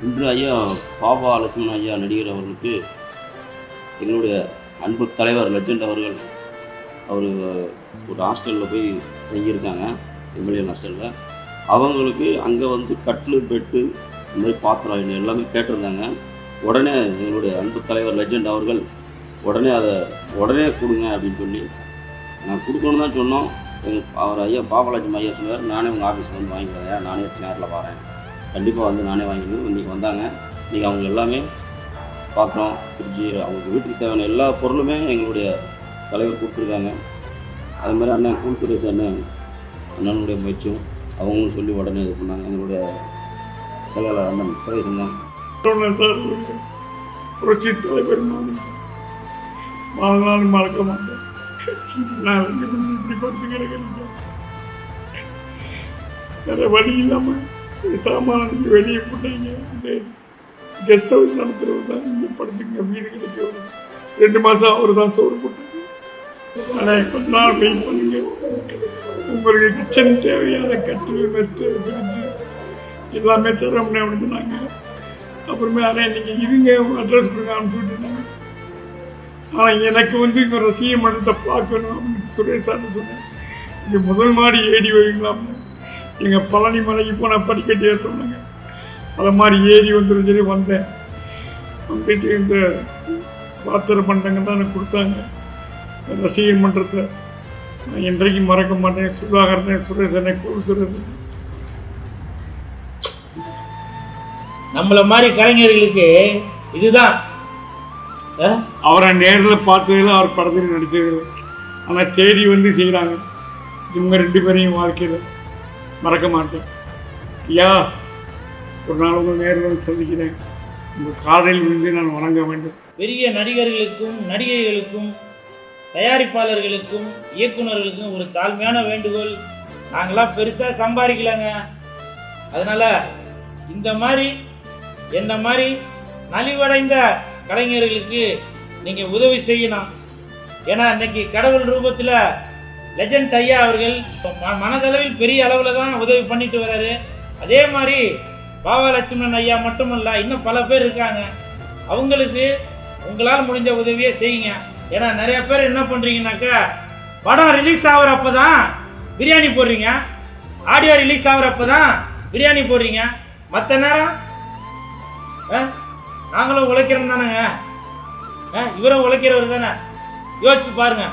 இன்று ஐயா பாபா லட்சுமணன் ஐயா நடிகர் அவர்களுக்கு என்னுடைய அன்பு தலைவர் லெஜெண்ட் அவர்கள் அவர் ஒரு ஹாஸ்டலில் போய் தங்கியிருக்காங்க, எம்எல்ஏ ஹாஸ்டலில். அவங்களுக்கு அங்கே வந்து கட்லு பெட்டு இந்த மாதிரி பாத்திரம் எல்லாமே கேட்டிருந்தாங்க. உடனே எங்களுடைய அன்பு தலைவர் லெஜெண்ட் அவர்கள் உடனே கொடுங்க அப்படின்னு சொல்லி நான் கொடுக்கணுன்னு தான் சொன்னோம். அவர் ஐயா பாபா லட்சுமணன் ஐயா சொன்னார், நானே உங்கள் ஆஃபீஸில் வந்து வாங்கிக்கிறேன், நானே நேரில் வரேன், கண்டிப்பாக வந்து நானே வாங்கிக்கணும். இன்றைக்கி வந்தாங்க. இன்றைக்கி அவங்க எல்லாமே பாத்திரம் ஃப்ரிட்ஜு அவங்களுக்கு வீட்டுக்கு தேவையான எல்லா பொருளுமே எங்களுடைய தலைவர் கொடுத்துருக்காங்க. அது மாதிரி அண்ணன் கூல் சுரேஷ் அண்ணனுடைய முயற்சியும் அவங்களும் சொல்லி உடனே இது பண்ணாங்க. எங்களுடைய செயலாளர் அண்ணன் சுரேஷன் தான் சார் புரட்சி தலைவர் வாழ்நாள் மறக்க மாட்டேன். நான் வந்து இப்படி படுத்து கிடக்கிறேன், வேற வழி இல்லாமல் சாமானுக்கு வெளியே போட்டாங்க. இந்த கெஸ்ட் ஹவுஸ் நடத்துறது தான் இங்கே படுத்துங்க, வீடு கிடைக்க 2 மாதம் அவர் தான் சோறு போட்டாங்க. ஆனால் கொஞ்ச நாள் வெயிட் பண்ணுங்க, உங்களுக்கு கிச்சன் தேவையான கட்டில் மெத்து ஃப்ரிட்ஜு எல்லாமே தரோம்னு அப்படின்னு சொன்னாங்க. அப்புறமே ஆனால் நீங்கள் இருங்க அட்ரஸ் கொடுங்க அனுப்பிச்சுட்டாங்க. ஆனால் எனக்கு வந்து இங்கே ரசிக மன்றத்தை பார்க்கணும் அப்படின்னு சுரேஷான்னு சொன்னேன். இங்கே முதல் மாடி ஏறி வருவீங்களாம்னு. எங்கள் பழனி மலைக்கு போனால் படிக்கட்டு ஏற்றோம்னாங்க. அதை மாதிரி ஏறி வந்துடும் சொல்லி வந்தேன். வந்துட்டு இந்த பாத்திர பண்டங்க தான் எனக்கு கொடுத்தாங்க. ரசிகர் மன்றத்தை நான் என்றைக்கும் மறக்க மாட்டேன். சுதாகரனே, சுரேஷனே, கூல் சுரேஷன். நம்மளை மாதிரி கலைஞர்களுக்கு இதுதான். அவரை நேரில் பார்த்ததில்லை, அவர் படத்தில் நடித்ததில்லை. ஆனால் தேடி வந்து செய்கிறாங்க. இவங்க 2 பேரையும் வாழ்க்கையில் மறக்க மாட்டேன். ஐயா, ஒரு நாள் உங்கள் நேரில் வந்து சந்திக்கிறேன். உங்கள் காலையில் விழுந்து நான் வணங்க வேண்டும். பெரிய நடிகர்களுக்கும் நடிகைகளுக்கும் தயாரிப்பாளர்களுக்கும் இயக்குநர்களுக்கும் ஒரு தாழ்மையான வேண்டுகோள். நாங்களாம் பெருசாக சம்பாதிக்கலாங்க. அதனால் இந்த மாதிரி என்ன மாதிரி நலிவடைந்த கலைஞர்களுக்கு நீங்கள் உதவி செய்யணும். ஏன்னா இன்னைக்கு கடவுள் ரூபத்தில் லெஜெண்ட் ஐயா அவர்கள் மனதளவில் பெரிய அளவில் தான் உதவி பண்ணிட்டு வர்றாரு. அதே மாதிரி பாபா லட்சுமணன் ஐயா மட்டுமல்ல, இன்னும் பல பேர் இருக்காங்க. அவங்களுக்கு உங்களால் முடிஞ்ச உதவியே செய்யுங்க. ஏன்னா நிறைய பேர் என்ன பண்ணுறீங்கன்னாக்கா, படம் ரிலீஸ் ஆகிறப்ப தான் பிரியாணி போடுறீங்க, ஆடியோ ரிலீஸ் ஆகிறப்ப தான் பிரியாணி போடுறீங்க. மற்ற நேரம் நாங்களும் உழைக்கிறோம் தானேங்க, இவரும் உழைக்கிறவர் தானே. யோசிச்சு பாருங்க.